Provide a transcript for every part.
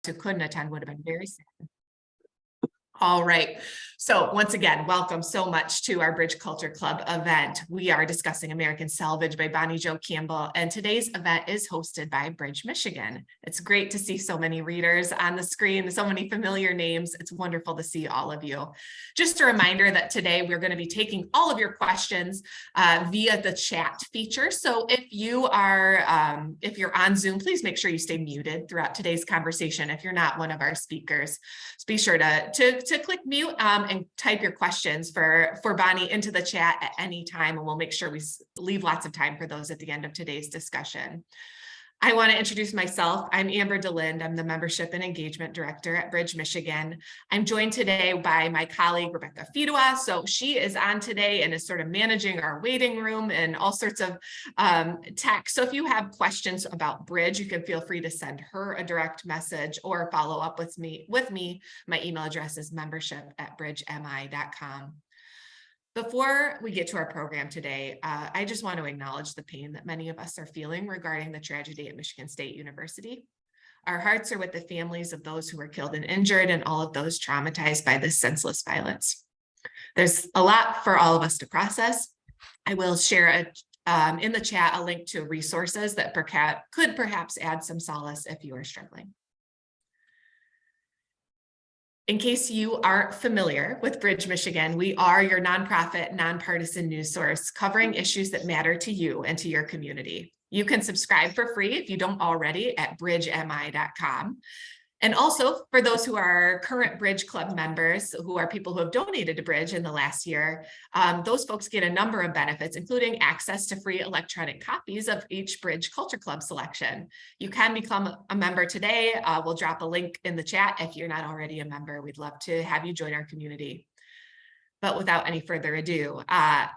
who couldn't attend would have been very sad. All right. So once again, welcome so much to our Bridge Culture Club event. We are discussing American Salvage by Bonnie Jo Campbell, and today's event is hosted by Bridge, Michigan. It's great to see so many readers on the screen, so many familiar names. It's wonderful to see all of you. Just a reminder that today we're going to be taking all of your questions via the chat feature. So if you are, if you're on Zoom, please make sure you stay muted throughout today's conversation. If you're not one of our speakers, so be sure to click mute and type your questions for Bonnie into the chat at any time, and we'll make sure we leave lots of time for those at the end of today's discussion. I want to introduce myself. I'm Amber DeLind. I'm the Membership and Engagement Director at Bridge, Michigan. I'm joined today by my colleague, Rebecca Fidua. So she is on today and is sort of managing our waiting room and all sorts of tech. So if you have questions about Bridge, you can feel free to send her a direct message or follow up with me. My email address is membership@bridgemi.com. Before we get to our program today, I just want to acknowledge the pain that many of us are feeling regarding the tragedy at Michigan State University. Our hearts are with the families of those who were killed and injured and all of those traumatized by this senseless violence. There's a lot for all of us to process. I will share in the chat a link to resources that could perhaps add some solace if you are struggling. In case you aren't familiar with Bridge, Michigan, we are your nonprofit, nonpartisan news source covering issues that matter to you and to your community. You can subscribe for free if you don't already at bridgemi.com. And also for those who are current Bridge Club members, who are people who have donated to Bridge in the last year, those folks get a number of benefits, including access to free electronic copies of each Bridge Culture Club selection. You can become a member today. We'll drop a link in the chat if you're not already a member. We'd love to have you join our community. But without any further ado,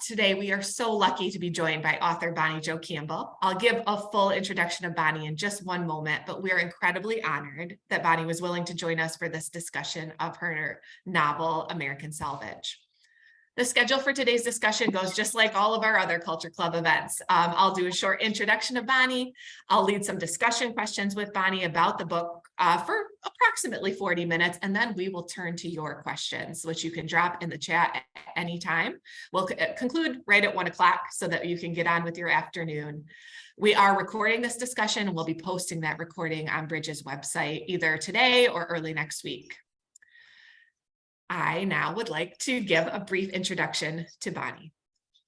today we are so lucky to be joined by author Bonnie Jo Campbell. I'll give a full introduction of Bonnie in just one moment, but we are incredibly honored that Bonnie was willing to join us for this discussion of her novel, American Salvage. The schedule for today's discussion goes just like all of our other Culture Club events. I'll do a short introduction of Bonnie. I'll lead some discussion questions with Bonnie about the book for approximately 40 minutes, and then we will turn to your questions, which you can drop in the chat at any time. We'll conclude right at 1 o'clock so that you can get on with your afternoon. We are recording this discussion, and we'll be posting that recording on Bridge's website either today or early next week. I now would like to give a brief introduction to Bonnie.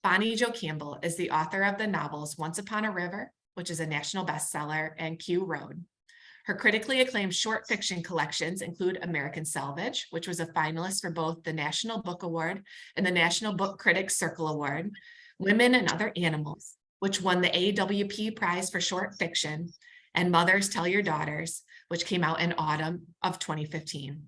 Bonnie Jo Campbell is the author of the novels Once Upon a River, which is a national bestseller, and Q Road. Her critically acclaimed short fiction collections include American Salvage, which was a finalist for both the National Book Award and the National Book Critics Circle Award, Women and Other Animals, which won the AWP Prize for Short Fiction, and Mothers Tell Your Daughters, which came out in autumn of 2015.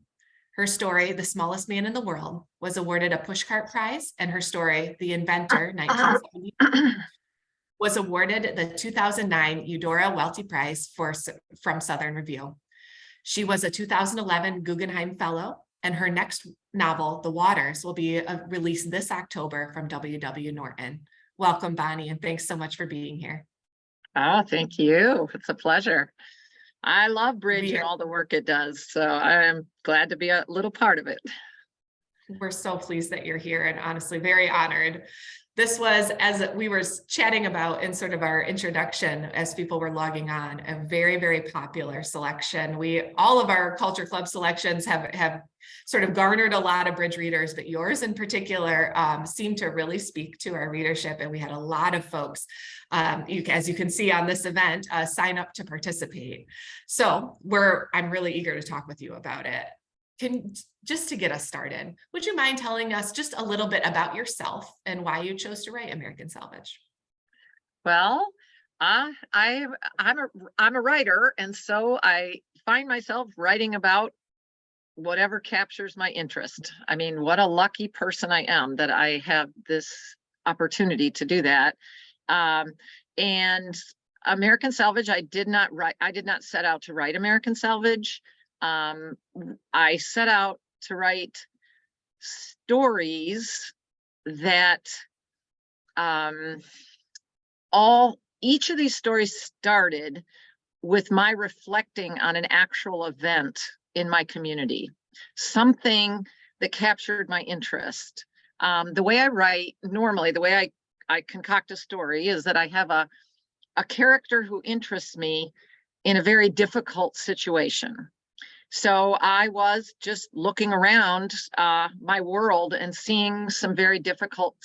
Her story, The Smallest Man in the World, was awarded a Pushcart Prize, and her story, The Inventor, 1970, was awarded the 2009 Eudora Welty Prize from Southern Review. She was a 2011 Guggenheim Fellow, and her next novel, The Waters, will be released this October from W.W. Norton. Welcome, Bonnie, and thanks so much for being here. Oh, thank you. It's a pleasure. I love Bridge and all the work it does, so I'm glad to be a little part of it. We're so pleased that you're here and honestly very honored. This was, as we were chatting about in sort of our introduction as people were logging on, a very, very popular selection. All of our Culture Club selections have sort of garnered a lot of Bridge readers, but yours in particular seemed to really speak to our readership. And we had a lot of folks, as you can see on this event, sign up to participate. So I'm really eager to talk with you about it. Just to get us started, would you mind telling us just a little bit about yourself and why you chose to write American Salvage? Well, I'm a writer, and so I find myself writing about whatever captures my interest. I mean, what a lucky person I am that I have this opportunity to do that. And American Salvage, I did not set out to write American Salvage. I set out to write stories that each of these stories started with my reflecting on an actual event in my community, something that captured my interest. The way I write normally, the way I concoct a story is that I have a character who interests me in a very difficult situation. So I was just looking around my world and seeing some very difficult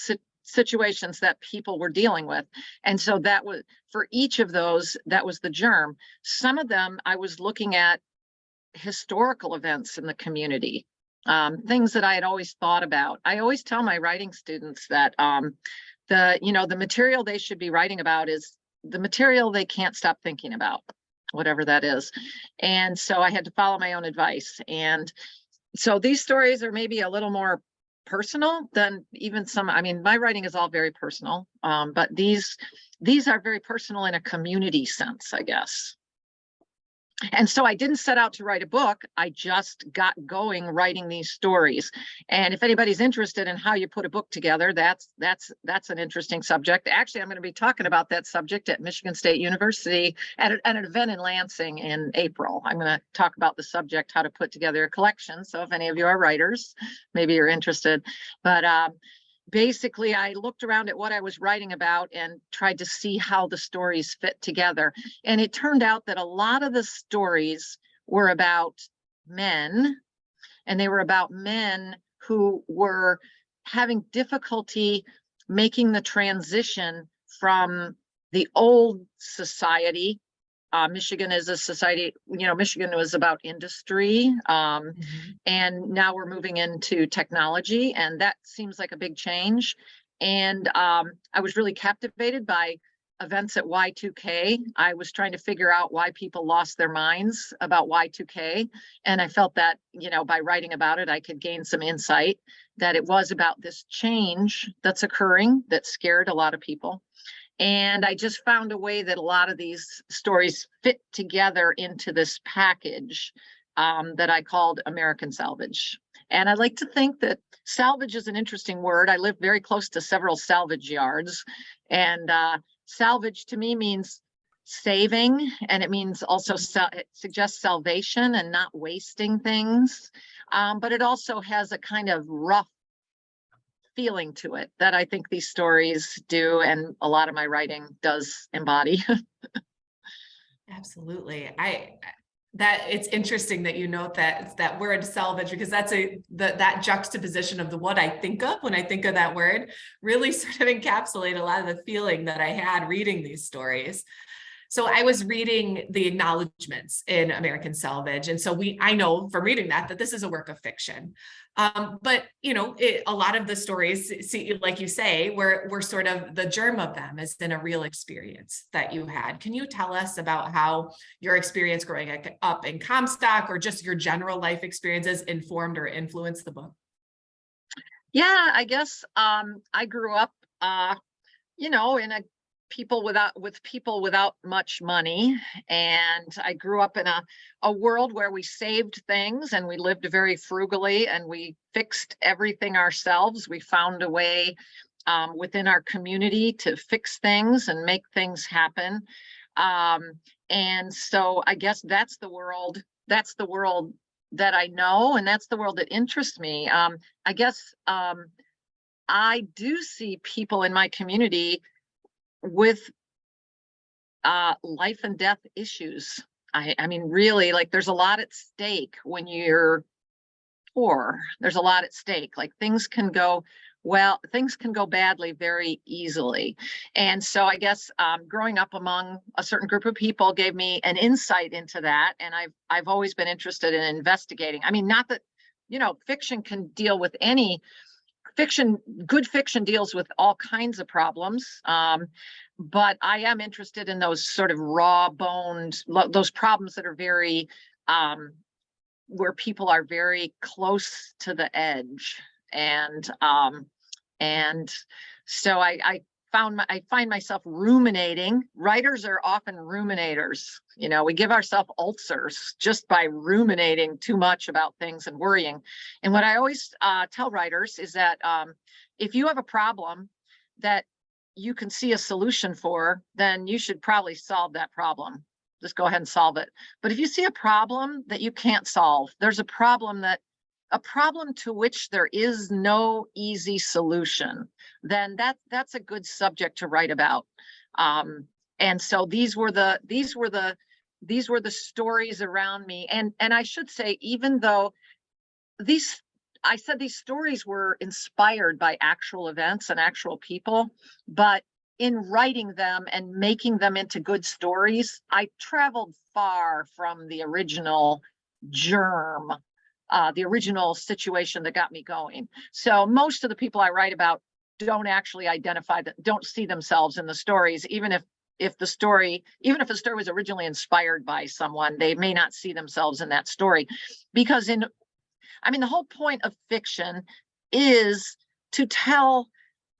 situations that people were dealing with. And so that was, for each of those, that was the germ. Some of them I was looking at historical events in the community, things that I had always thought about. I always tell my writing students that the material they should be writing about is the material they can't stop thinking about, whatever that is. And so I had to follow my own advice. And so these stories are maybe a little more personal than even some, I mean, my writing is all very personal, but these are very personal in a community sense, I guess. And so I didn't set out to write a book. I just got going writing these stories. And if anybody's interested in how you put a book together, that's an interesting subject. Actually, I'm going to be talking about that subject at Michigan State University at an event in Lansing in April. I'm going to talk about the subject, how to put together a collection. So if any of you are writers, maybe you're interested. But basically, I looked around at what I was writing about and tried to see how the stories fit together. And it turned out that a lot of the stories were about men, and they were about men who were having difficulty making the transition from the old society. Michigan is a society, Michigan was about industry, and now we're moving into technology, and that seems like a big change. And I was really captivated by events at Y2K. I was trying to figure out why people lost their minds about Y2K. And I felt that, by writing about it, I could gain some insight that it was about this change that's occurring that scared a lot of people. And I just found a way that a lot of these stories fit together into this package that I called American Salvage. And I like to think that salvage is an interesting word. I live very close to several salvage yards. And salvage to me means saving. And it means also, it suggests salvation and not wasting things. But it also has a kind of rough feeling to it that I think these stories do, and a lot of my writing does embody. Absolutely. That it's interesting that you note that word salvage, because that's that juxtaposition of what I think of when I think of that word really sort of encapsulate a lot of the feeling that I had reading these stories. So I was reading the acknowledgments in American Salvage. And so I know from reading that this is a work of fiction. But, a lot of the stories, like you say, were sort of the germ of them as in a real experience that you had. Can you tell us about how your experience growing up in Comstock, or just your general life experiences, informed or influenced the book? Yeah, I guess I grew up, in with people without much money. And I grew up in a world where we saved things and we lived very frugally and we fixed everything ourselves. We found a way within our community to fix things and make things happen. And so I guess that's the world that I know, and that's the world that interests me. I guess I do see people in my community with life and death issues. I mean, really, like, there's a lot at stake when you're poor. There's a lot at stake. Like, things can go badly very easily. And so I guess growing up among a certain group of people gave me an insight into that. And I've always been interested in investigating. I mean, not that, fiction can deal with any fiction. Good fiction deals with all kinds of problems. But I am interested in those sort of raw boned, those problems that are very, where people are very close to the edge. And so I find myself ruminating. Writers are often ruminators. We give ourselves ulcers just by ruminating too much about things and worrying. And what I always tell writers is that if you have a problem that you can see a solution for, then you should probably solve that problem. just go ahead and solve it. But if you see a problem that you can't solve, there's a problem to which there is no easy solution, then that's a good subject to write about. And so these were the stories around me. And I should say, even though I said these stories were inspired by actual events and actual people, but in writing them and making them into good stories, I traveled far from the original germ, the original situation that got me going. So most of the people I write about don't actually don't see themselves in the stories, even if the story was originally inspired by someone, they may not see themselves in that story. Because the whole point of fiction is to tell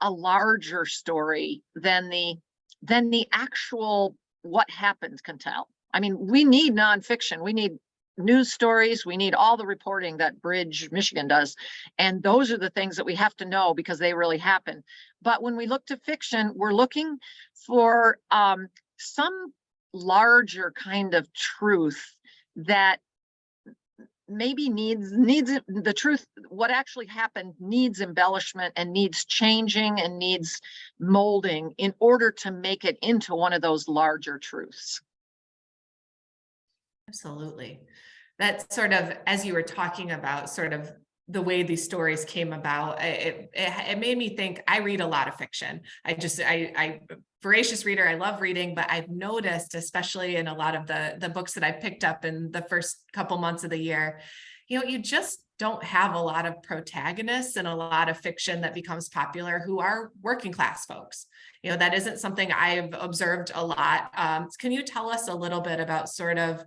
a larger story than the actual what happened can tell. We need nonfiction. We need news stories. We need all the reporting that Bridge, Michigan does. And those are the things that we have to know because they really happen. But when we look to fiction, we're looking for some larger kind of truth that maybe needs the truth. What actually happened needs embellishment and needs changing and needs molding in order to make it into one of those larger truths. Absolutely. That sort of, as you were talking about sort of the way these stories came about, it made me think. I read a lot of fiction. I voracious reader. I love reading, but I've noticed, especially in a lot of the books that I picked up in the first couple months of the year, you just don't have a lot of protagonists in a lot of fiction that becomes popular who are working class folks. That isn't something I've observed a lot. Can you tell us a little bit about sort of,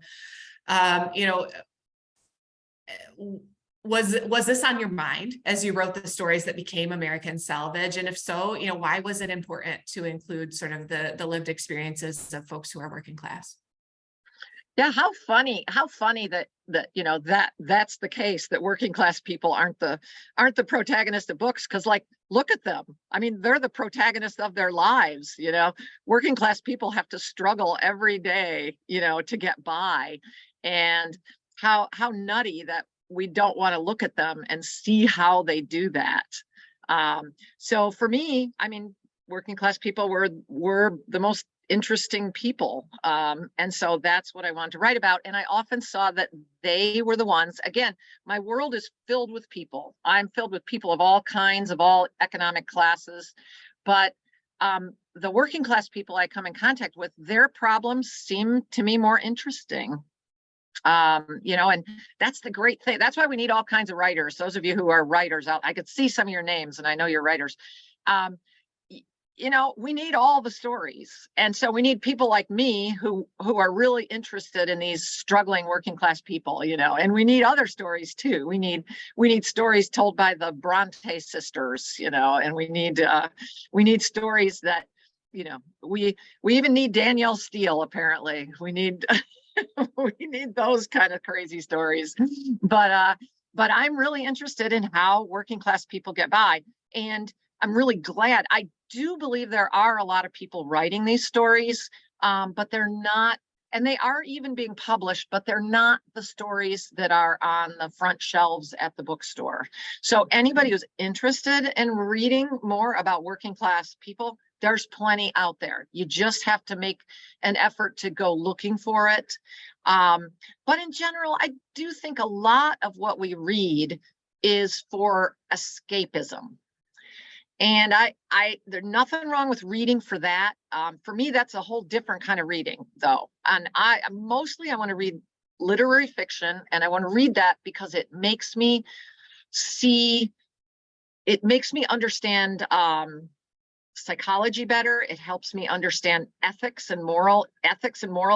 was this on your mind as you wrote the stories that became American Salvage? And if so, why was it important to include sort of the lived experiences of folks who are working class? Yeah, how funny that's the case, that working class people aren't the protagonist of books, because look at them. They're the protagonist of their lives. Working class people have to struggle every day, to get by. And how nutty that we don't want to look at them and see how they do that. So for me, working class people were the most interesting people. And so that's what I wanted to write about. And I often saw that they were the ones. Again, my world is filled with people. I'm filled with people of all kinds, of all economic classes. But the working class people I come in contact with, their problems seem to me more interesting. And that's the great thing. That's why we need all kinds of writers. Those of you who are writers out, I could see some of your names and I know you're writers. We need all the stories. And so we need people like me who are really interested in these struggling working class people, and we need other stories too. We need stories told by the Bronte sisters, and we need stories that, we even need Danielle Steele, apparently. We need we need those kind of crazy stories. But I'm really interested in how working class people get by. And I'm really glad. I do believe there are a lot of people writing these stories, but they're not, and they are even being published, but they're not the stories that are on the front shelves at the bookstore. So anybody who's interested in reading more about working class people, there's plenty out there. You just have to make an effort to go looking for it. But in general, I do think a lot of what we read is for escapism. And there's nothing wrong with reading for that. For me, that's a whole different kind of reading, though. And I want to read literary fiction, and I want to read that because it makes me understand psychology better. It helps me understand ethics and moral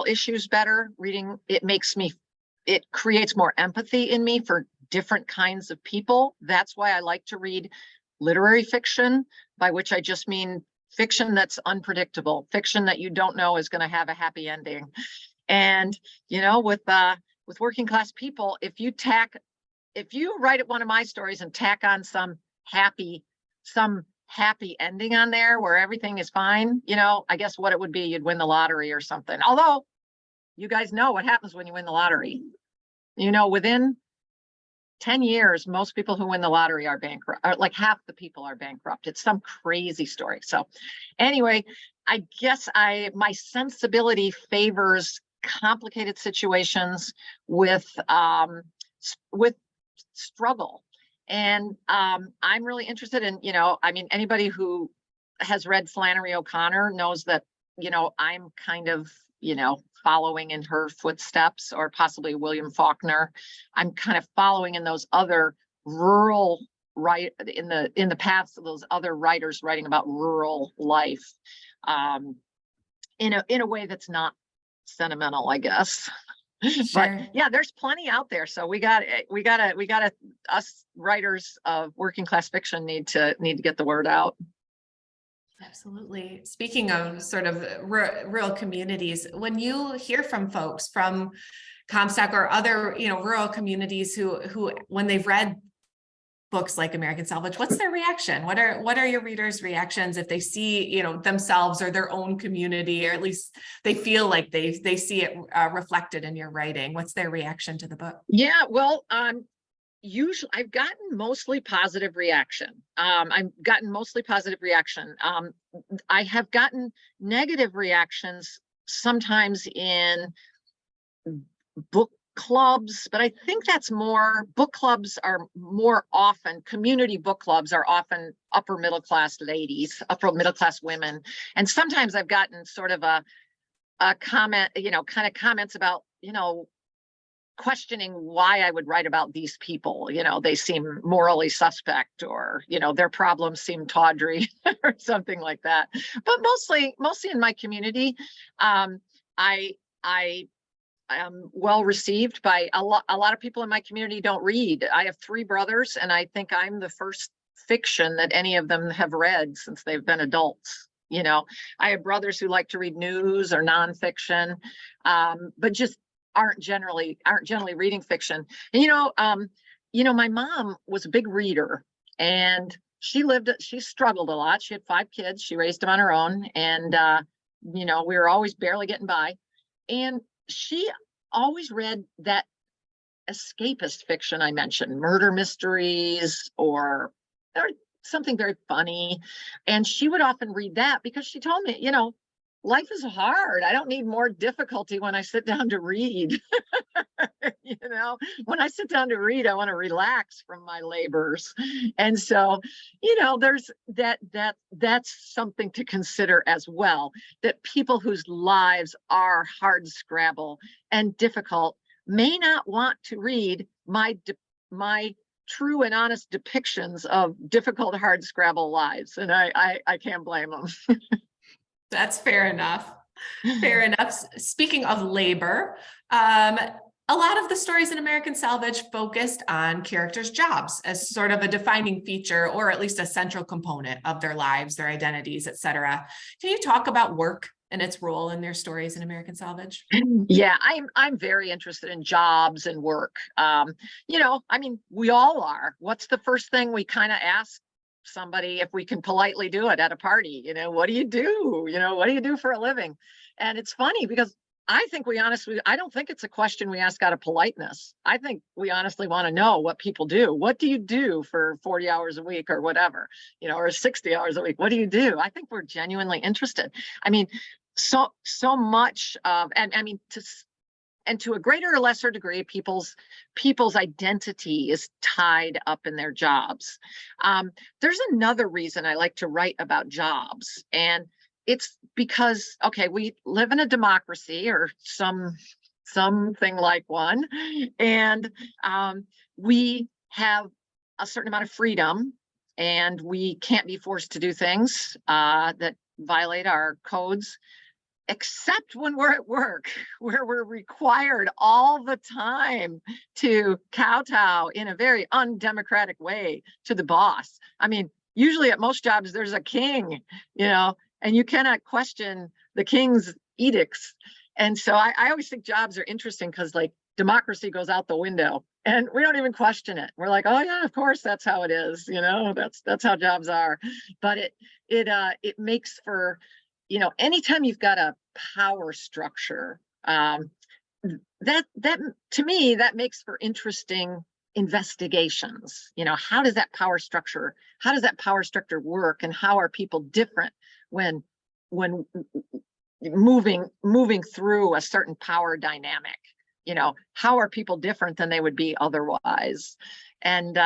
issues better. Reading, it creates more empathy in me for different kinds of people. That's why I like to read literary fiction, by which I just mean fiction that's unpredictable, fiction that you don't know is going to have a happy ending. And with working class people, if you write one of my stories and tack on some happy ending on there where everything is fine, I guess what it would be, you'd win the lottery or something. Although you guys know what happens when you win the lottery. You know, within 10 years, most people who win the lottery are bankrupt, or like half the people are bankrupt. It's some crazy story. So anyway, I guess my sensibility favors complicated situations with struggle. And I'm really interested in, you know, I mean, anybody who has read Flannery O'Connor knows that, you know, I'm kind of, you know, following in her footsteps, or possibly William Faulkner. I'm kind of following in those other rural, right, in the paths of those other writers writing about rural life, in a way that's not sentimental, I guess. Sure. But yeah, there's plenty out there. So we got us writers of working class fiction need to get the word out. Absolutely. Speaking of sort of rural communities, when you hear from folks from Comstock or other, you know, rural communities who when they've read books like American Salvage, what's their reaction? What are your readers' reactions if they see, you know, themselves or their own community, or at least they feel like they see it reflected in your writing? What's their reaction to the book? Yeah, well, usually I've gotten mostly positive reaction. I've gotten mostly positive reaction. I have gotten negative reactions sometimes in book clubs, but I think that's more, book clubs are more often, community book clubs are often upper middle class ladies, upper middle class women. And sometimes I've gotten sort of a comment, you know, kind of comments about, you know, questioning why I would write about these people. You know, they seem morally suspect, or, you know, their problems seem tawdry or something like that. But mostly in my community, I am well received by a lot of people in my community. Don't read. I have 3 brothers, and I think I'm the first fiction that any of them have read since they've been adults. You know, I have brothers who like to read news or nonfiction, but just aren't generally reading fiction. And you know, my mom was a big reader, and she struggled a lot. She had 5 kids. She raised them on her own, and you know, we were always barely getting by. And she always read that escapist fiction I mentioned, murder mysteries or something very funny. And she would often read that because she told me, you know, life is hard. I don't need more difficulty when I sit down to read. You know, when I sit down to read, I want to relax from my labors. And so, you know, there's that's something to consider as well, that people whose lives are hard scrabble and difficult may not want to read my true and honest depictions of difficult, hard scrabble lives. And I can't blame them. That's fair enough. Fair enough. Speaking of labor, a lot of the stories in American Salvage focused on characters' jobs as sort of a defining feature, or at least a central component of their lives, their identities, etc. Can you talk about work and its role in their stories in American Salvage? Yeah, I'm very interested in jobs and work. You know, I mean, we all are. What's the first thing we kind of ask somebody, if we can politely do it at a party? You know, what do you do? You know, what do you do for a living? And it's funny because I don't think it's a question we ask out of politeness. I think we honestly want to know what people do. What do you do for 40 hours a week or whatever, you know, or 60 hours a week? What do you do? I think we're genuinely interested. I mean, so much of, and I mean, to a greater or lesser degree, people's identity is tied up in their jobs. There's another reason I like to write about jobs, and it's because, okay, we live in a democracy, or something like one, and we have a certain amount of freedom, and we can't be forced to do things that violate our codes, except when we're at work, where we're required all the time to kowtow in a very undemocratic way to the boss. I mean, usually at most jobs, there's a king, you know, and you cannot question the king's edicts. And so I always think jobs are interesting because, like, democracy goes out the window and we don't even question it. We're like, oh yeah, of course, that's how it is. You know, that's how jobs are. But it makes for, you know, anytime you've got a power structure, that to me, that makes for interesting investigations. How does that power structure work, and how are people different when moving through a certain power dynamic? How are people different than they would be otherwise? And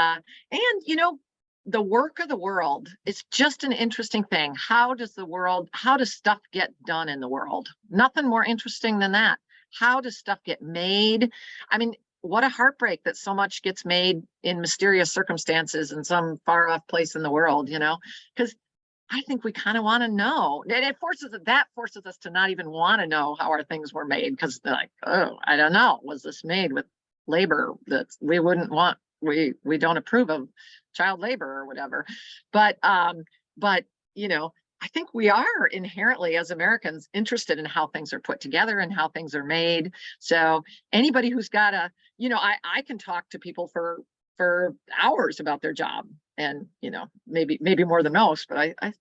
the work of the world is just an interesting thing. How does stuff get done in the world? Nothing more interesting than that. How does stuff get made? I mean, what a heartbreak that so much gets made in mysterious circumstances in some far off place in the world, because I think we kind of want to know. And it forces us to not even want to know how our things were made, because they're like, oh, I don't know. Was this made with labor that we wouldn't want? We don't approve of child labor or whatever. But I think we are inherently, as Americans, interested in how things are put together and how things are made. So anybody who's got I can talk to people for hours about their job, and maybe more than most, but I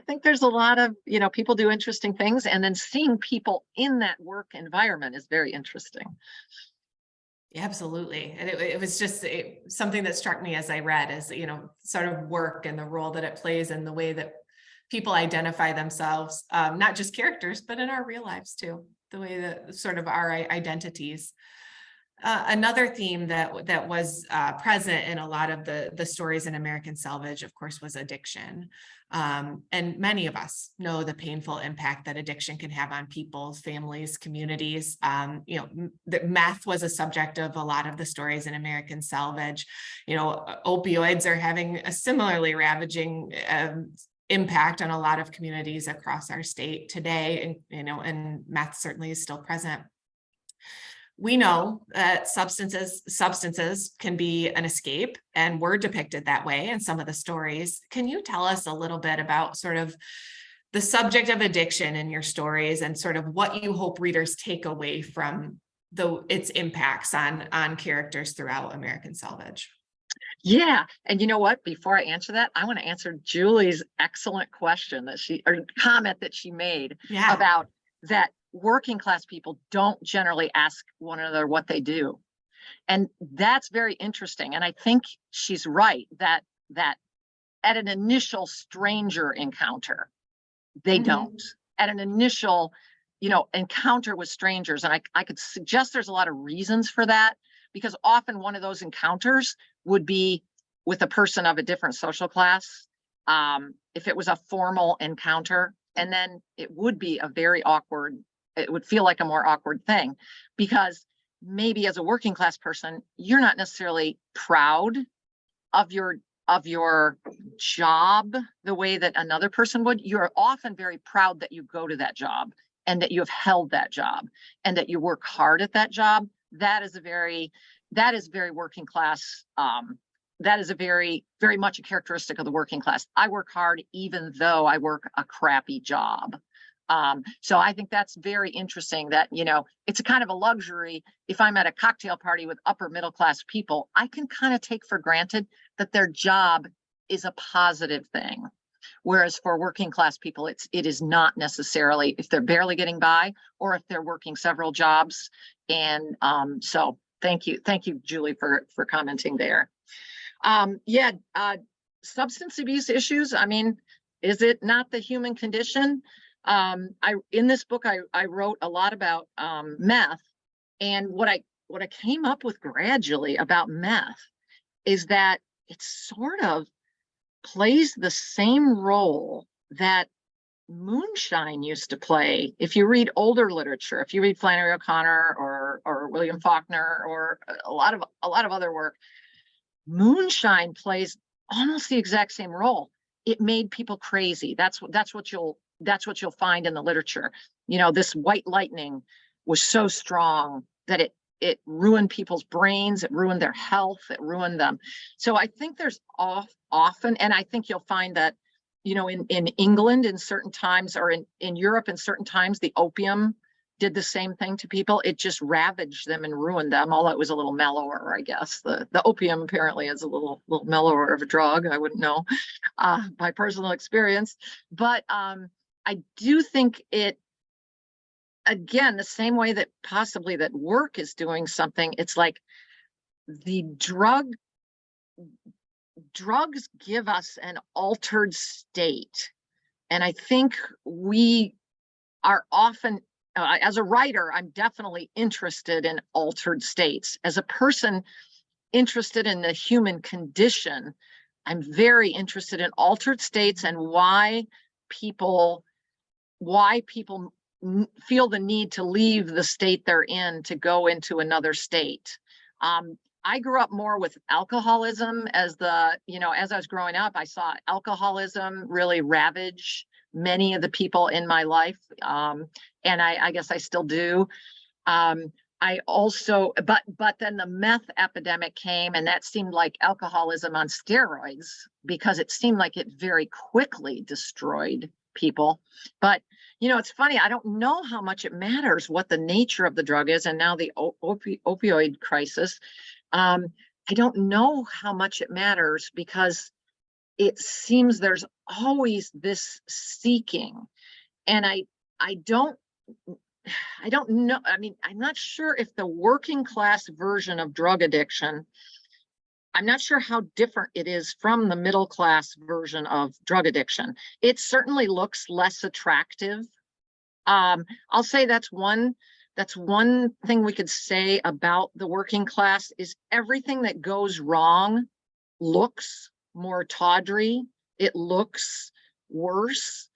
think there's a lot of people do interesting things, and then seeing people in that work environment is very interesting. Absolutely. And it was just something that struck me as I read, is, sort of work and the role that it plays in the way that people identify themselves, not just characters, but in our real lives too, the way that sort of our identities. Another theme that was present in a lot of the stories in American Salvage, of course, was addiction. And many of us know the painful impact that addiction can have on people's families, communities. The meth was a subject of a lot of the stories in American Salvage. Opioids are having a similarly ravaging impact on a lot of communities across our state today, and meth certainly is still present. We know that substances can be an escape, and were depicted that way in some of the stories. Can you tell us a little bit about sort of the subject of addiction in your stories, and sort of what you hope readers take away from its impacts on characters throughout American Salvage? Yeah. And you know what? Before I answer that, I want to answer Julie's excellent question comment that she made about that working class people don't generally ask one another what they do. And that's very interesting. And I think she's right that at an initial stranger encounter, they don't. At an initial, encounter with strangers. And I could suggest there's a lot of reasons for that, because often one of those encounters would be with a person of a different social class. If it was a formal encounter, and then it would be it would feel like a more awkward thing, because maybe as a working class person, you're not necessarily proud of your job the way that another person would. You're often very proud that you go to that job, and that you have held that job, and that you work hard at that job. That is very working class. That is very much a characteristic of the working class. I work hard even though I work a crappy job. So I think that's very interesting, that, it's a kind of a luxury. If I'm at a cocktail party with upper middle class people, I can kind of take for granted that their job is a positive thing. Whereas for working class people, it is not necessarily, if they're barely getting by, or if they're working several jobs. And so thank you, Julie, for commenting there. Substance abuse issues. I mean, is it not the human condition? In this book, I wrote a lot about meth, and what I came up with gradually about meth is that it sort of plays the same role that moonshine used to play. If you read older literature, if you read Flannery O'Connor or William Faulkner, or a lot of other work, moonshine plays almost the exact same role. It made people crazy. That's what you'll find in the literature. This white lightning was so strong that it ruined people's brains, it ruined their health, it ruined them. So I think there's often, and I think you'll find that, in England in certain times, or in Europe in certain times, the opium did the same thing to people. It just ravaged them and ruined them, although it was a little mellower, I guess. The opium apparently is a little mellower of a drug. I wouldn't know by personal experience. But I do think again, the same way that possibly that work is doing something, it's like the drugs give us an altered state. And I think we are often, as a writer, I'm definitely interested in altered states. As a person interested in the human condition, I'm very interested in altered states and why people feel the need to leave the state they're in to go into another state. I grew up more with alcoholism as as I was growing up, I saw alcoholism really ravage many of the people in my life. And I guess I still do. I also, but then the meth epidemic came, and that seemed like alcoholism on steroids, because it seemed like it very quickly destroyed people. But it's funny, I don't know how much it matters what the nature of the drug is, and now the opioid crisis. I don't know how much it matters, because it seems there's always this seeking, and I don't know. I mean, I'm not sure if the working class version of drug addiction, I'm not sure how different it is from the middle class version of drug addiction. It certainly looks less attractive. I'll say that's one thing we could say about the working class, is everything that goes wrong looks more tawdry. It looks worse.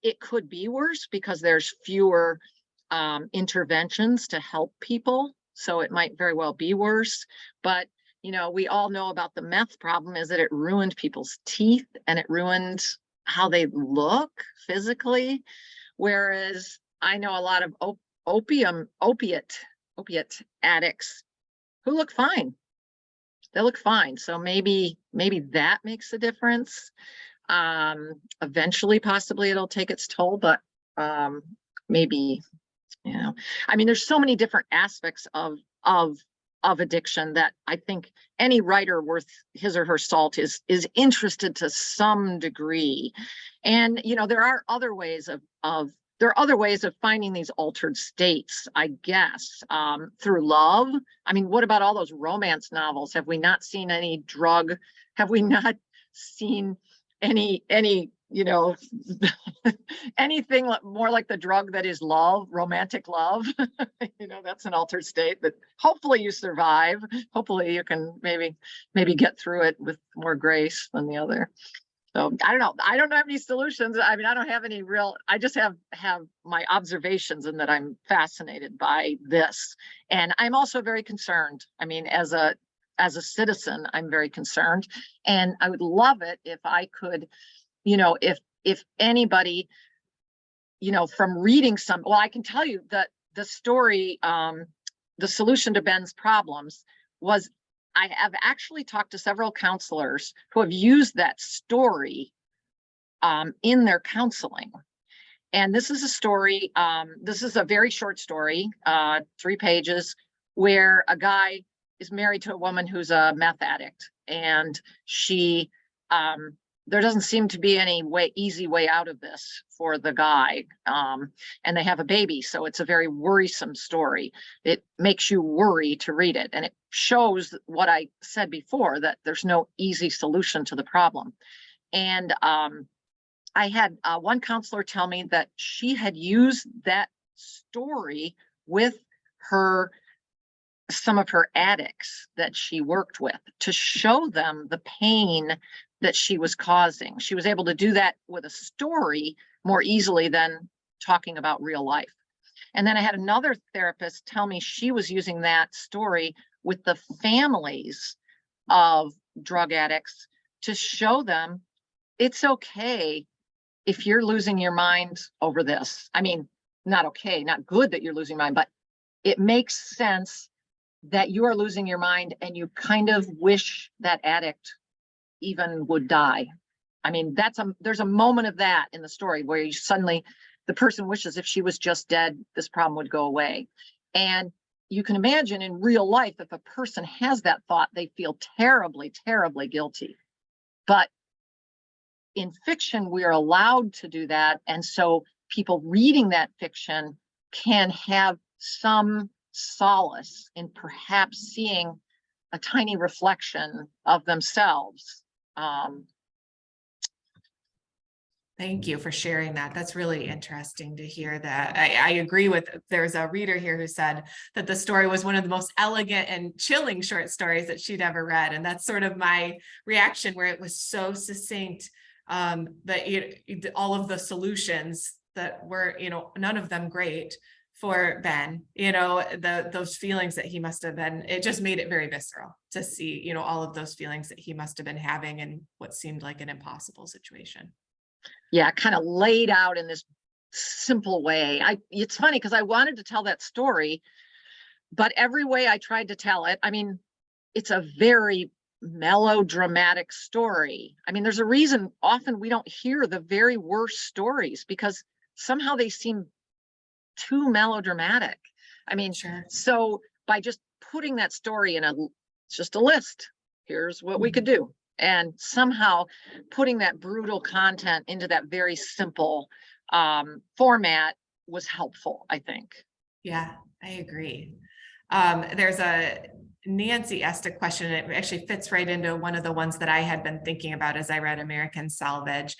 It could be worse because there's fewer interventions to help people. So it might very well be worse. But, we all know about the meth problem, is that it ruined people's teeth and it ruined how they look physically. Whereas I know a lot of opiate addicts who look fine. They look fine. So maybe that makes a difference. Eventually, possibly it'll take its toll, but maybe, I mean, there's so many different aspects of addiction that I think any writer worth his or her salt is interested to some degree. And there are other ways of finding these altered states, I guess, through love. I mean, what about all those romance novels? Have we not seen any drug? Have we not seen any anything more like the drug that is love, romantic love? That's an altered state that hopefully you survive. Hopefully you can maybe get through it with more grace than the other. So I don't know. I don't have any solutions. I mean, I don't have any I just have my observations, and that I'm fascinated by this. And I'm also very concerned. I mean, as a citizen, I'm very concerned. And I would love it if I could, if anybody, from reading well, I can tell you that the story, the solution to Ben's problems was, I have actually talked to several counselors who have used that story in their counseling. And this is a story, this is a very short story, 3 pages, where a guy is married to a woman who's a meth addict, and she, there doesn't seem to be any easy way out of this for the guy. And they have a baby, so it's a very worrisome story. It makes you worry to read it, and it shows what I said before, that there's no easy solution to the problem. And I had one counselor tell me that she had used that story with some of her addicts that she worked with, to show them the pain that she was causing. She was able to do that with a story more easily than talking about real life. And then I had another therapist tell me she was using that story with the families of drug addicts to show them it's okay if you're losing your mind over this. I mean, not okay, not good that you're losing your mind, but it makes sense that you are losing your mind and you kind of wish that addict even would die. I mean, there's a moment of that in the story where you suddenly, the person wishes if she was just dead, this problem would go away. And you can imagine in real life, if a person has that thought, they feel terribly, terribly guilty. But in fiction, we are allowed to do that. And so people reading that fiction can have some solace in perhaps seeing a tiny reflection of themselves. Thank you for sharing that. That's really interesting to hear that. I agree with, there's a reader here who said that the story was one of the most elegant and chilling short stories that she'd ever read. And that's sort of my reaction, where it was so succinct, that all of the solutions that were, none of them great for Ben, those feelings that he must have been, it just made it very visceral to see, all of those feelings that he must have been having in what seemed like an impossible situation. Yeah, kind of laid out in this simple way. It's funny because I wanted to tell that story, but every way I tried to tell it, I mean, it's a very melodramatic story. I mean, there's a reason often we don't hear the very worst stories, because somehow they seem too melodramatic. I mean, Sure. so by just putting that story in just a list, here's what we could do. And somehow putting that brutal content into that very simple format was helpful, I think. Yeah, I agree. There's Nancy asked a question, and it actually fits right into one of the ones that I had been thinking about as I read American Salvage.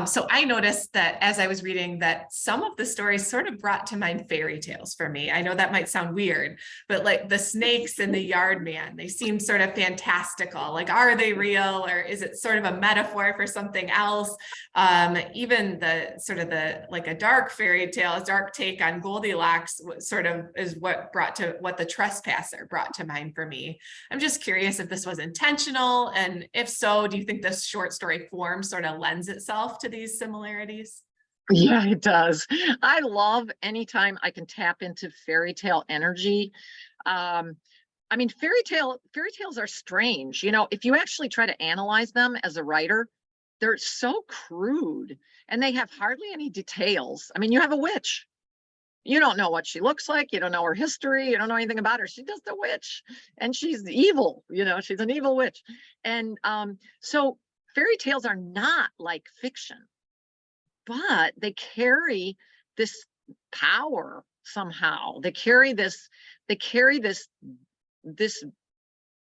So I noticed that as I was reading, that some of the stories sort of brought to mind fairy tales for me. I know that might sound weird, but like the snakes and the yard man, they seem sort of fantastical. Like, are they real, or is it sort of a metaphor for something else? Even like a dark fairy tale, a dark take on Goldilocks sort of is what the trespasser brought to mind for me. I'm just curious if this was intentional, and if so, do you think this short story form sort of lends itself to these similarities? Yeah, it does. I love anytime I can tap into fairy tale energy. I mean, fairy tales are strange. If you actually try to analyze them as a writer, they're so crude and they have hardly any details. I mean, you have a witch. You don't know what she looks like. You don't know her history. You don't know anything about her. She's just a witch, and she's evil. She's an evil witch. And so fairy tales are not like fiction, but they carry this power somehow. They carry this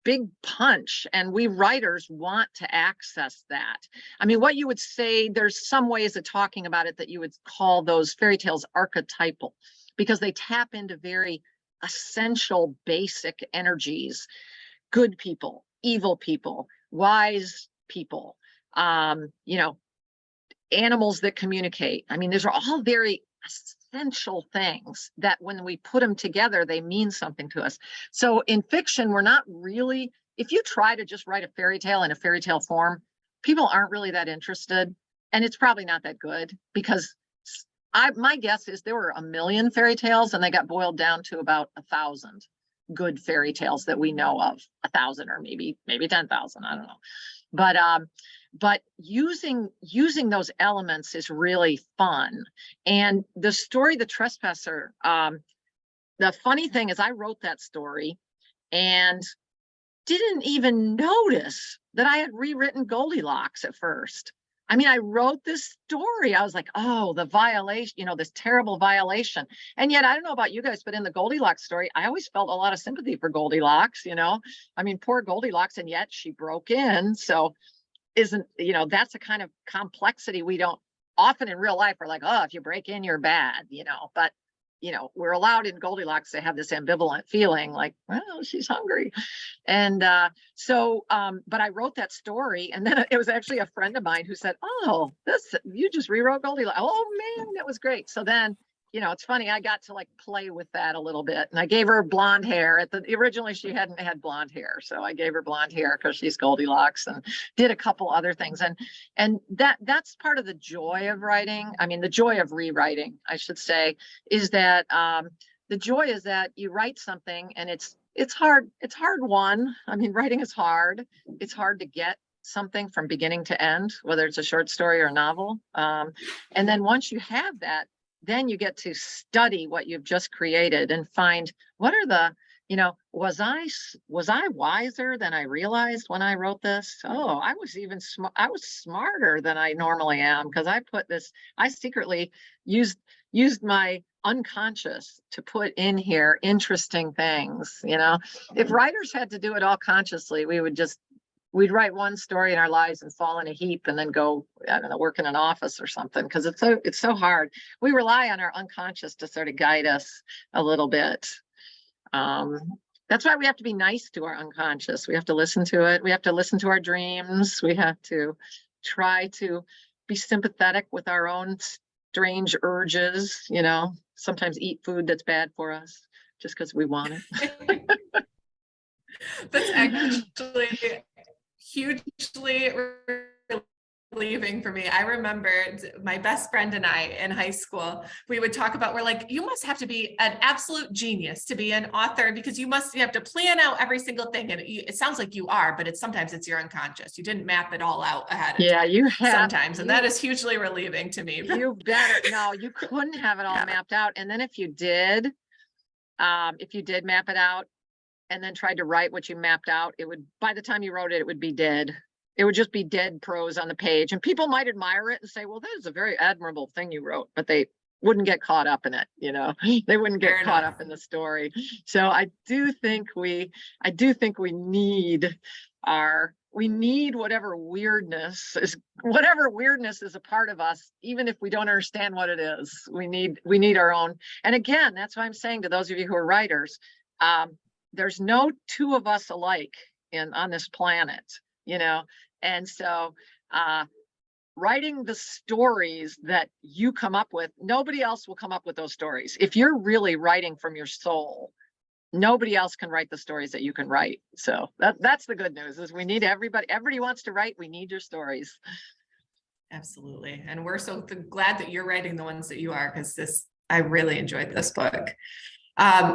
big punch, and we writers want to access that. I mean, what you would say, there's some ways of talking about it that you would call those fairy tales archetypal, because they tap into very essential basic energies: good people, evil people, wise people, animals that communicate. I mean, these are all very essential things that when we put them together, they mean something to us. So in fiction, we're not really, if you try to just write a fairy tale in a fairy tale form, people aren't really that interested. And it's probably not that good, because my guess is there were 1 million fairy tales and they got boiled down to about 1,000 good fairy tales that we know of. 1,000 or maybe 10,000, I don't know. But using those elements is really fun. And the story, The Trespasser, the funny thing is I wrote that story and didn't even notice that I had rewritten Goldilocks at first. I mean, I wrote this story. I was like, oh, the violation, this terrible violation. And yet, I don't know about you guys, but in the Goldilocks story, I always felt a lot of sympathy for Goldilocks, I mean, poor Goldilocks, and yet she broke in. So that's a kind of complexity we don't often in real life. We're like, oh, if you break in, you're bad, but we're allowed in Goldilocks to have this ambivalent feeling like, well, she's hungry. And but I wrote that story, and then it was actually a friend of mine who said, oh, you just rewrote Goldilocks. Oh man, that was great. So then, it's funny, I got to like play with that a little bit, and I gave her blonde hair. Originally she hadn't had blonde hair, so I gave her blonde hair because she's Goldilocks, and did a couple other things. And that's part of the joy of writing. I mean, the joy of rewriting, I should say, is that the joy is that you write something and it's hard won. I mean, writing is hard. It's hard to get something from beginning to end, whether it's a short story or a novel. And then once you have that, then you get to study what you've just created and find what are the, was I wiser than I realized when I wrote this? Oh, I was smarter than I normally am, because I secretly used my unconscious to put in here interesting things, you know. If writers had to do it all consciously, we'd write one story in our lives and fall in a heap and then go, I don't know, work in an office or something, because it's so hard. We rely on our unconscious to sort of guide us a little bit. That's why we have to be nice to our unconscious. We have to listen to it. We have to listen to our dreams. We have to try to be sympathetic with our own strange urges, you know, sometimes eat food that's bad for us just because we want it. That's actually hugely relieving for me. I remember my best friend and I in high school, we would talk about, we're like, you must have to be an absolute genius to be an author, because you have to plan out every single thing. And it sounds like you are, but sometimes it's your unconscious. You didn't map it all out ahead of time. You have sometimes. And that is hugely relieving to me. You better. No, you couldn't have it all mapped out. And then if you did map it out and then tried to write what you mapped out, it would, by the time you wrote it, it would be dead. It would just be dead prose on the page, and people might admire it and say, well, that is a very admirable thing you wrote, but they wouldn't get caught up in it, you know. They wouldn't get caught up in the story. So I do think we need whatever weirdness is a part of us, even if we don't understand what it is. We need our own. And again, that's why I'm saying to those of you who are writers, there's no two of us alike on this planet, you know. And so writing the stories that you come up with, nobody else will come up with those stories. If you're really writing from your soul, nobody else can write the stories that you can write. So that's the good news, is we need everybody wants to write. We need your stories. Absolutely. And we're so glad that you're writing the ones that you are, because I really enjoyed this book.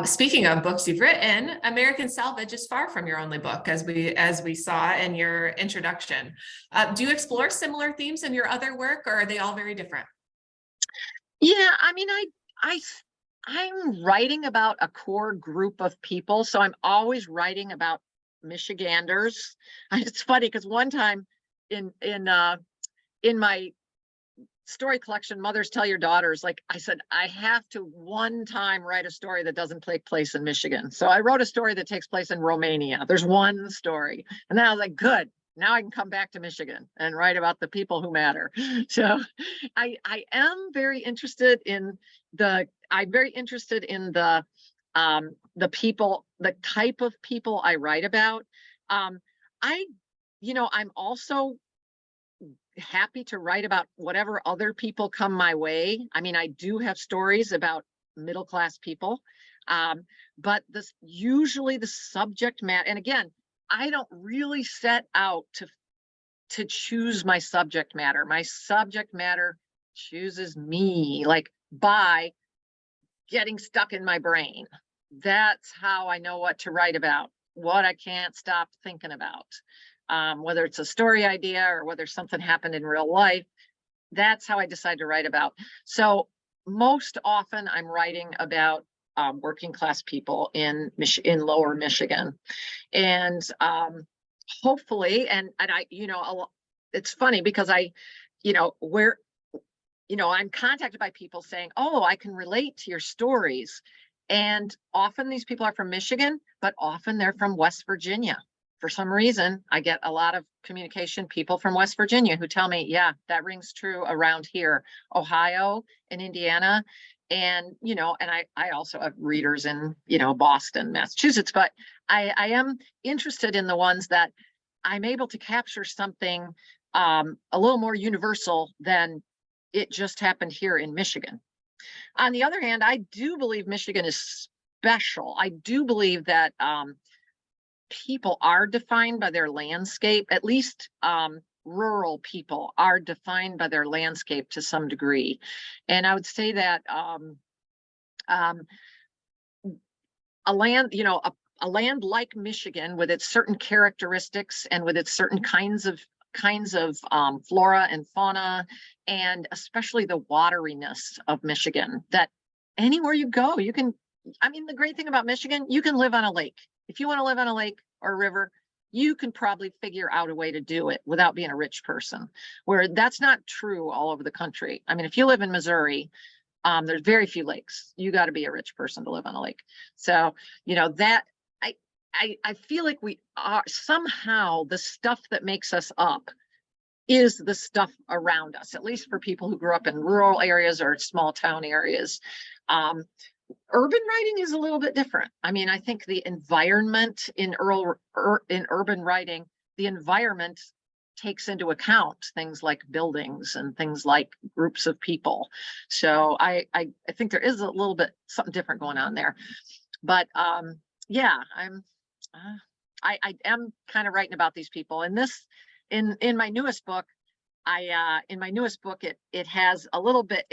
Speaking of books you've written, American Salvage is far from your only book, as we saw in your introduction. Do you explore similar themes in your other work, or are they all very different? Yeah, I mean, I'm writing about a core group of people, so I'm always writing about Michiganders. It's funny because one time in my story collection, Mothers Tell Your Daughters, like I said, I have to one time write a story that doesn't take place in Michigan. So I wrote a story that takes place in Romania. There's one story. And then I was like, good, now I can come back to Michigan and write about the people who matter. So I am very interested in the people, the type of people I write about. I'm also happy to write about whatever other people come my way. I mean, I do have stories about middle-class people, but usually the subject matter, and again, I don't really set out to choose my subject matter. My subject matter chooses me, like by getting stuck in my brain. That's how I know what to write about, what I can't stop thinking about. Whether it's a story idea or whether something happened in real life, that's how I decide to write about. So most often I'm writing about working class people in lower Michigan. And hopefully, and I, it's funny because I'm contacted by people saying, oh, I can relate to your stories. And often these people are from Michigan, but often they're from West Virginia. For some reason, I get a lot of communication, people from West Virginia who tell me, yeah, that rings true around here, Ohio and Indiana. And, and I also have readers in, Boston, Massachusetts, but I am interested in the ones that I'm able to capture something a little more universal than it just happened here in Michigan. On the other hand, I do believe Michigan is special. I do believe that people are defined by their landscape, at least rural people are defined by their landscape to some degree. And I would say that a land like Michigan, with its certain characteristics and with its certain kinds of flora and fauna, and especially the wateriness of Michigan, that anywhere you go, you can, the great thing about Michigan, you can live on a lake. If you want to live on a lake or a river, you can probably figure out a way to do it without being a rich person, where that's not true all over the country. I mean, if you live in Missouri, There's very few lakes. You got to be a rich person to live on a lake. So, that I feel like we are somehow the stuff that makes us up is the stuff around us, at least for people who grew up in rural areas or small town areas. Urban writing is a little bit different. I mean, I think the environment in urban writing, the environment takes into account things like buildings and things like groups of people. So I think there is a little bit something different going on there. But yeah, I am kind of writing about these people. And this in my newest book, it has a little bit,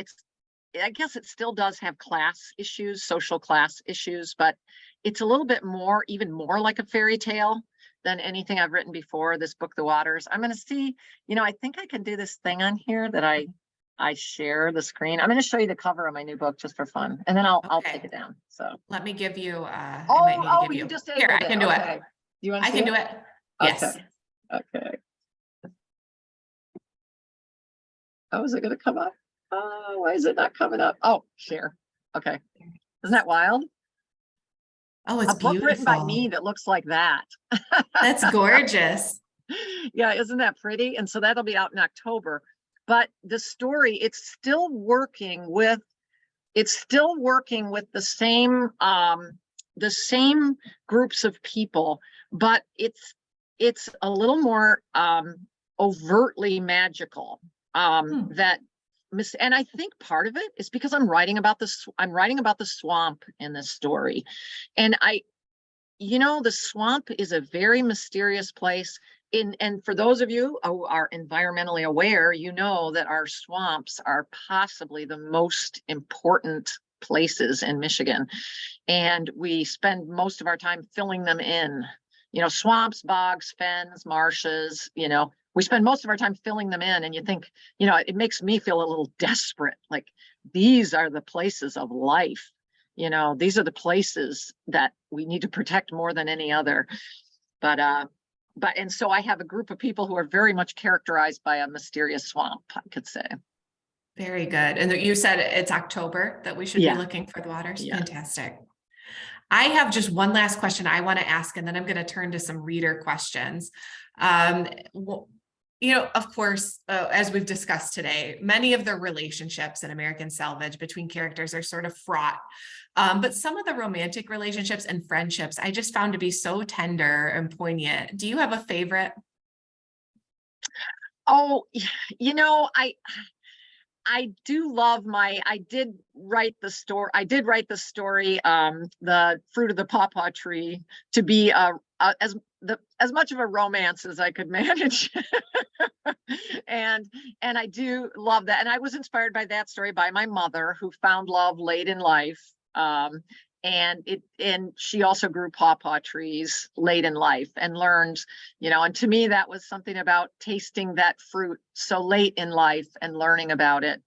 I guess it still does have class issues, social class issues, but it's a little bit more, even more like a fairy tale than anything I've written before, this book, The Waters. I'm going to see, I think I can do this thing on here that I share the screen. I'm going to show you the cover of my new book just for fun, and then I'll take it down. So let me give you, you just here, I can do it. it. You want to I can do it. Yes. Okay. Oh, is it going to come up? Oh, why is it not coming up? Oh, share. Okay. Isn't that wild? Oh, it's a book beautiful. Written by me that looks like that. That's gorgeous. Yeah, isn't that pretty? And so that'll be out in October. But the story, it's still working with the same groups of people, but it's a little more overtly magical. And I think part of it is because I'm writing about the swamp in this story. And the swamp is a very mysterious place. And for those of you who are environmentally aware, that our swamps are possibly the most important places in Michigan. And we spend most of our time filling them in, swamps, bogs, fens, marshes, we spend most of our time filling them in. And you think, it makes me feel a little desperate. Like, these are the places of life. These are the places that we need to protect more than any other. And so I have a group of people who are very much characterized by a mysterious swamp, I could say. Very good. And you said it's October that we should be looking for The Waters. Yeah. Fantastic. I have just one last question I want to ask, and then I'm going to turn to some reader questions. Of course, as we've discussed today, many of the relationships in American Salvage between characters are sort of fraught. But some of the romantic relationships and friendships I just found to be so tender and poignant. Do you have a favorite? Oh, I do love I did write the story, The Fruit of the Pawpaw Tree, to be as much of a romance as I could manage. and I do love that. And I was inspired by that story by my mother, who found love late in life. And she also grew pawpaw trees late in life and learned, and to me, that was something about tasting that fruit so late in life and learning about it.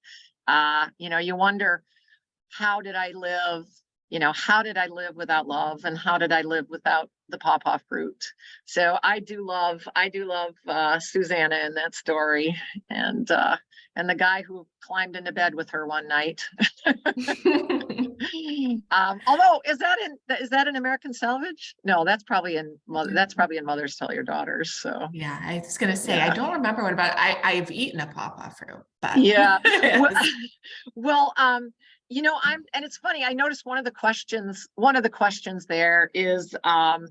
You wonder, how did I live? How did I live without love, and how did I live without the pawpaw fruit? So I do love Susanna in that story, and the guy who climbed into bed with her one night. Although, is that in American Salvage? No, that's probably in Mothers Tell Your Daughters. So yeah, I was gonna say, I don't remember what about it. I've eaten a pawpaw fruit, but yeah. Well, and it's funny, I noticed one of the questions there is about,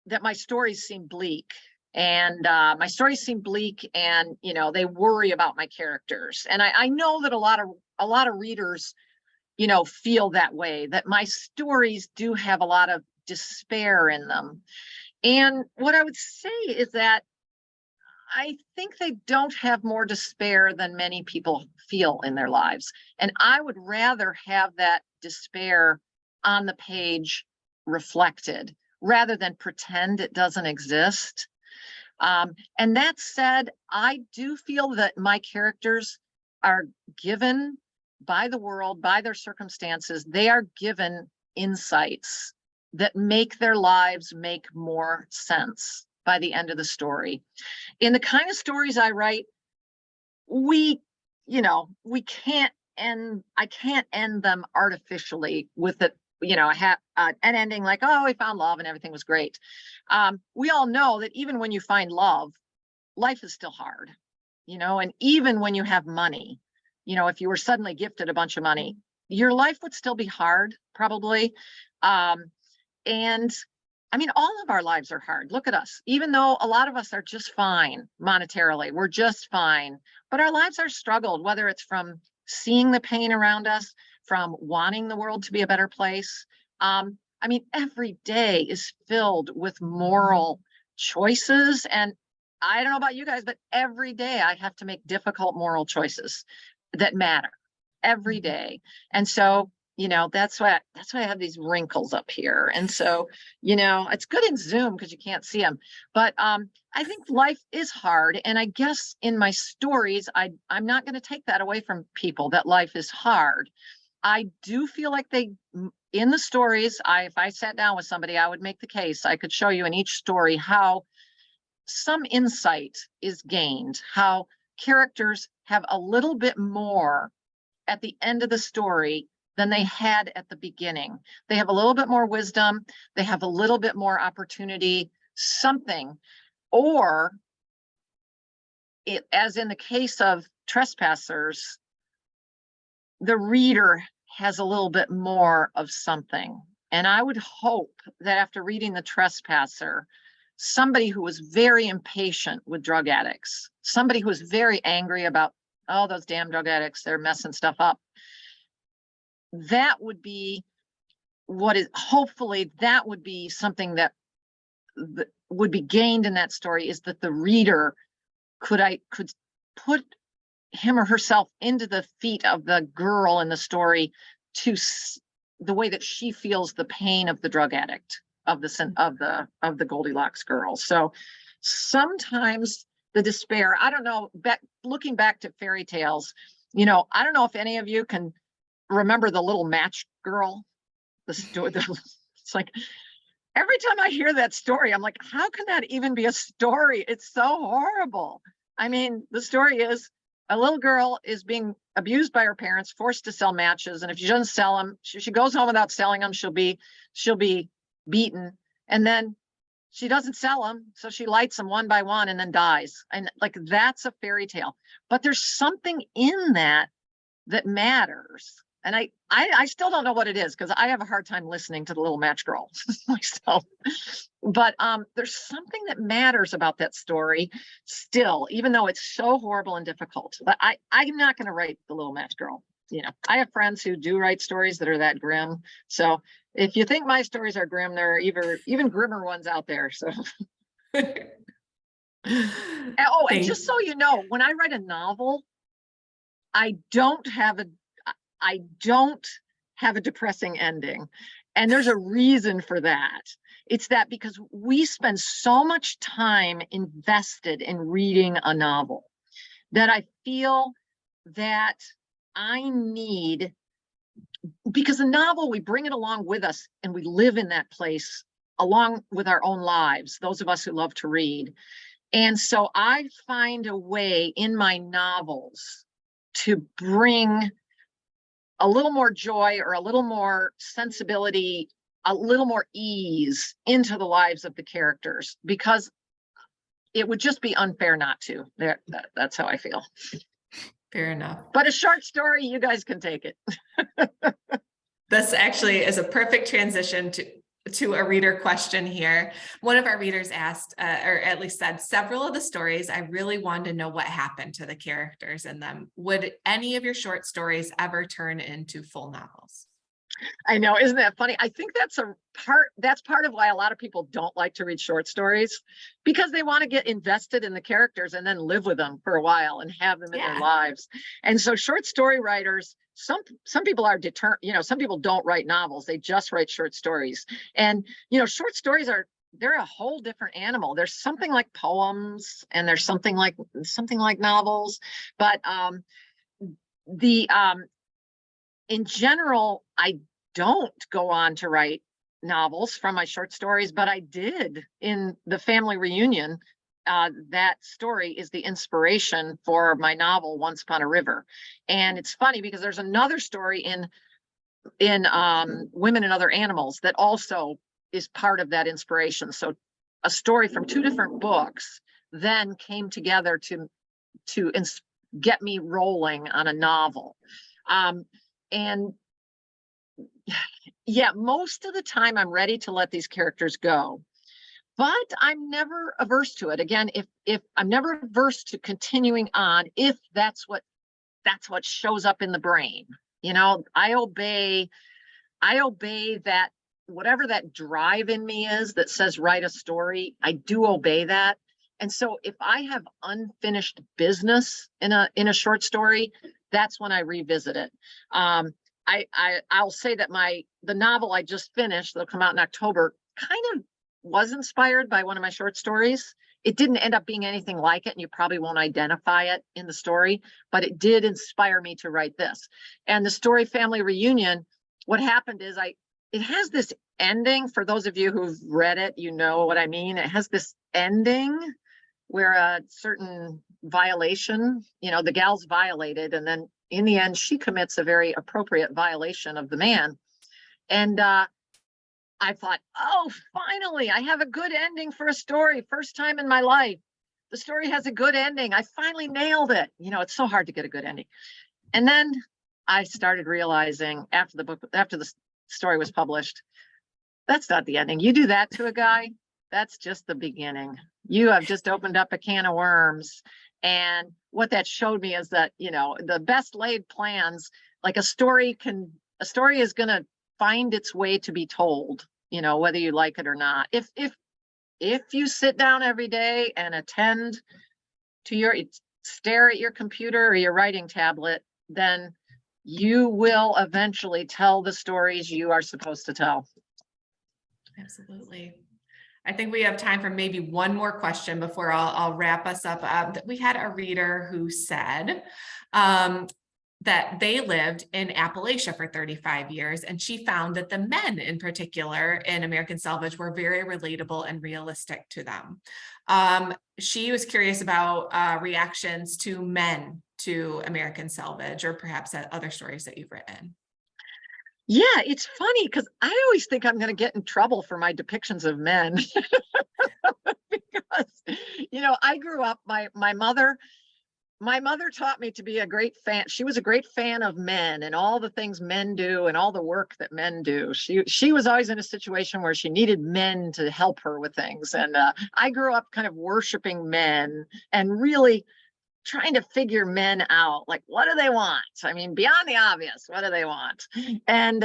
that my stories seem bleak. And they worry about my characters. And I know that a lot of readers, feel that way, that my stories do have a lot of despair in them. And what I would say is that I think they don't have more despair than many people feel in their lives. And I would rather have that despair on the page reflected rather than pretend it doesn't exist. And that said, I do feel that my characters are given by the world, by their circumstances, they are given insights that make their lives make more sense by the end of the story. In the kind of stories I write, we we can't end, I can't end them artificially with it, an ending like, oh, we found love and everything was great. We all know that even when you find love, life is still hard, and even when you have money, if you were suddenly gifted a bunch of money, your life would still be hard, probably. And I mean, all of our lives are hard. Look at us. Even though a lot of us are just fine monetarily, we're just fine, but our lives are struggled, whether it's from seeing the pain around us, from wanting the world to be a better place. I mean, every day is filled with moral choices. And I don't know about you guys, but every day I have to make difficult moral choices that matter every day. And so, that's why I have these wrinkles up here. And so, it's good in Zoom because you can't see them. But I think life is hard. And I guess in my stories, I'm not going to take that away from people, that life is hard. I do feel like in the stories, if I sat down with somebody, I would make the case. I could show you in each story how some insight is gained, how characters have a little bit more at the end of the story than they had at the beginning. They have a little bit more wisdom. They have a little bit more opportunity, something, or as in the case of Trespassers, the reader has a little bit more of something. And I would hope that after reading The Trespasser, somebody who was very impatient with drug addicts, somebody who was very angry about, oh, those damn drug addicts, they're messing stuff up, that would be hopefully that would be something that would be gained in that story, is that the reader could put him or herself into the feet of the girl in the story, to the way that she feels the pain of the drug addict, of the Goldilocks girl. So sometimes the despair, I don't know, looking back to fairy tales, I don't know if any of you can remember the little match girl, the story. It's like, every time I hear that story, I'm like, how can that even be a story? It's so horrible. I mean, the story is a little girl is being abused by her parents, forced to sell matches. And if she doesn't sell them, she goes home without selling them, she'll be beaten. And then she doesn't sell them, so she lights them one by one and then dies. And like, that's a fairy tale. But there's something in that matters. And I still don't know what it is, because I have a hard time listening to the little match girl myself. But there's something that matters about that story still, even though it's so horrible and difficult. But I'm not going to write the little match girl. I have friends who do write stories that are that grim. So if you think my stories are grim, there are even grimmer ones out there. So. And just so you know, when I write a novel, I don't have a depressing ending. And there's a reason for that. It's that because we spend so much time invested in reading a novel that I feel that I need, because a novel, we bring it along with us and we live in that place along with our own lives, those of us who love to read. And so I find a way in my novels to bring a little more joy, or a little more sensibility, a little more ease into the lives of the characters, because it would just be unfair not to. That's how I feel. Fair enough. But a short story, you guys can take it. This actually is a perfect transition to a reader question here. One of our readers asked, or at least said, several of the stories, I really wanted to know what happened to the characters in them. Would any of your short stories ever turn into full novels? I know, isn't that funny? I think that's part of why a lot of people don't like to read short stories, because they want to get invested in the characters and then live with them for a while and have them in their lives. And so short story writers, some people are determined, some people don't write novels, they just write short stories. And short stories they're a whole different animal. There's something like poems and there's something like novels, but in general, I don't go on to write novels from my short stories, but I did in The Family Reunion. that story is the inspiration for my novel Once Upon a River. And it's funny because there's another story in Women and Other Animals that also is part of that inspiration. So a story from two different books then came together to get me rolling on a novel. And yeah, most of the time I'm ready to let these characters go, but I'm never averse to it. Again, if I'm never averse to continuing on, if that's what shows up in the brain. You know, I obey that, whatever that drive in me is that says write a story, I do obey that. And so if I have unfinished business in a short story, that's when I revisit it. I'll say that the novel I just finished, that'll come out in October, kind of was inspired by one of my short stories. It didn't end up being anything like it, and you probably won't identify it in the story, but it did inspire me to write this. And the story Family Reunion, what happened is it has this ending. For those of you who've read it, you know what I mean. It has this ending where a certain violation, the gal's violated, and then in the end, she commits a very appropriate violation of the man. And I thought, oh, finally, I have a good ending for a story. First time in my life. The story has a good ending. I finally nailed it. It's so hard to get a good ending. And then I started realizing after the story was published, that's not the ending. You do that to a guy, that's just the beginning. You have just opened up a can of worms. And what that showed me is that, the best laid plans, like a story is going to find its way to be told, whether you like it or not. If you sit down every day and stare at your computer or your writing tablet, then you will eventually tell the stories you are supposed to tell. Absolutely. I think we have time for maybe one more question before I'll wrap us up. We had a reader who said that they lived in Appalachia for 35 years, and she found that the men in particular in American Salvage were very relatable and realistic to them. She was curious about reactions to men to American Salvage, or perhaps at other stories that you've written. Yeah, it's funny because I always think I'm going to get in trouble for my depictions of men. Because, I grew up, my mother taught me to be a great fan. She was a great fan of men and all the things men do and all the work that men do. She was always in a situation where she needed men to help her with things. And I grew up kind of worshiping men and really trying to figure men out. Like, what do they want? I mean, beyond the obvious, what do they want? And,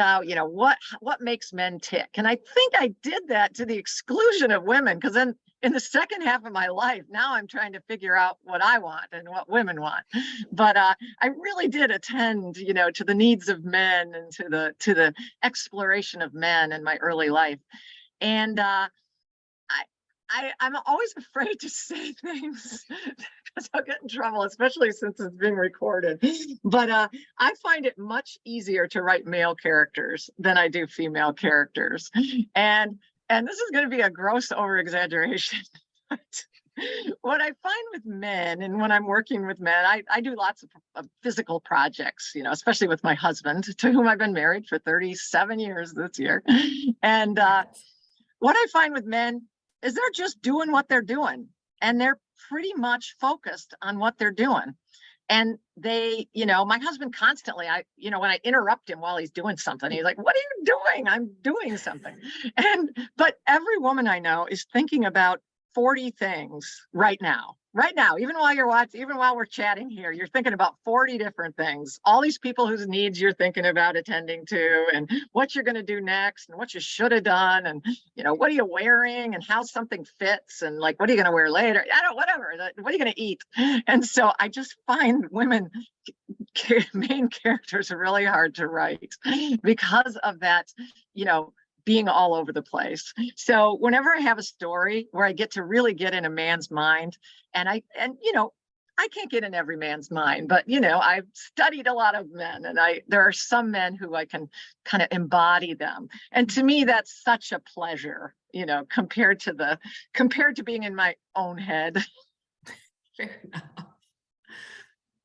what makes men tick? And I think I did that to the exclusion of women, because then in the second half of my life, now I'm trying to figure out what I want and what women want. But I really did attend, to the needs of men and to the exploration of men in my early life. And I'm always afraid to say things because I'll get in trouble, especially since it's being recorded. But I find it much easier to write male characters than I do female characters. And this is going to be a gross over-exaggeration. But what I find with men, and when I'm working with men, I do lots of physical projects, especially with my husband, to whom I've been married for 37 years this year. And what I find with men is they're just doing what they're doing, and they're pretty much focused on what they're doing. And they, my husband constantly, when I interrupt him while he's doing something, he's like, what are you doing? I'm doing something. But every woman I know is thinking about 40 things right now, even while we're chatting here, you're thinking about 40 different things, all these people whose needs you're thinking about attending to, and what you're going to do next, and what you should have done, and what are you wearing, and how something fits, and like, what are you going to wear later? Whatever, what are you going to eat? And so I just find women main characters are really hard to write because of that, being all over the place. So whenever I have a story where I get to really get in a man's mind, and I can't get in every man's mind, but I've studied a lot of men, and there are some men who I can kind of embody them. And to me, that's such a pleasure, compared to being in my own head. Fair enough.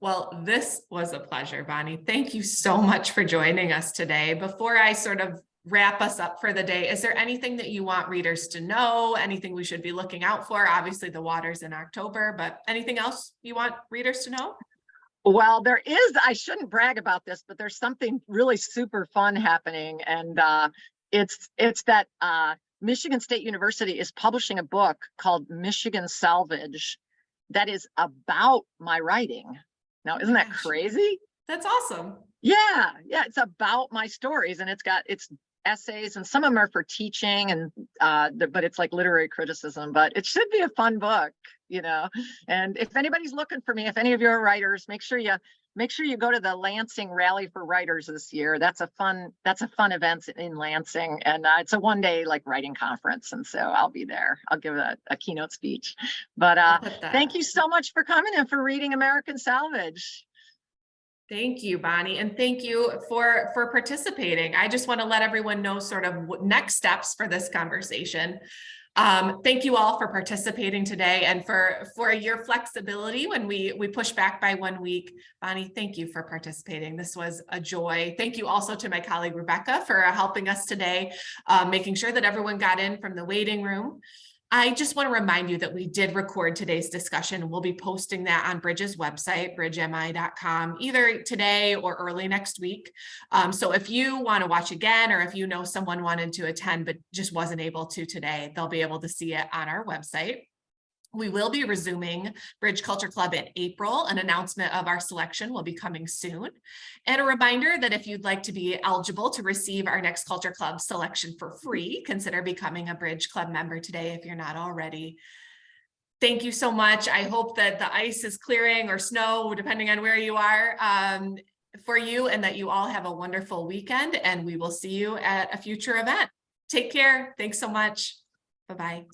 Well, this was a pleasure, Bonnie. Thank you so much for joining us today. Before I sort of wrap us up for the day, is there anything that you want readers to know? Anything we should be looking out for? Obviously, the water's in October, but anything else you want readers to know? Well, I shouldn't brag about this, but there's something really super fun happening. And it's that Michigan State University is publishing a book called Michigan Salvage that is about my writing. Now, isn't that crazy? That's awesome. Yeah, it's about my stories, and it's essays, and some of them are for teaching, and but it's like literary criticism. But it should be a fun book, And if anybody's looking for me, if any of you are writers, make sure you go to the Lansing Rally for Writers this year. That's a fun event in Lansing, and it's a one-day writing conference, and so I'll be there. I'll give a keynote speech. But thank you so much for coming and for reading American Salvage. Thank you, Bonnie, and thank you for participating. I just want to let everyone know sort of what next steps for this conversation. Thank you all for participating today and for your flexibility when we push back by 1 week. Bonnie, thank you for participating. This was a joy. Thank you also to my colleague Rebecca for helping us today, making sure that everyone got in from the waiting room. I just want to remind you that we did record today's discussion. We'll be posting that on Bridge's website, bridgemi.com, either today or early next week. So if you want to watch again, or if you know someone wanted to attend but just wasn't able to today, they'll be able to see it on our website. We will be resuming Bridge Culture Club in April. An announcement of our selection will be coming soon. And a reminder that if you'd like to be eligible to receive our next Culture Club selection for free, consider becoming a Bridge Club member today if you're not already. Thank you so much. I hope that the ice is clearing, or snow, depending on where you are, for you, and that you all have a wonderful weekend, and we will see you at a future event. Take care. Thanks so much. Bye-bye.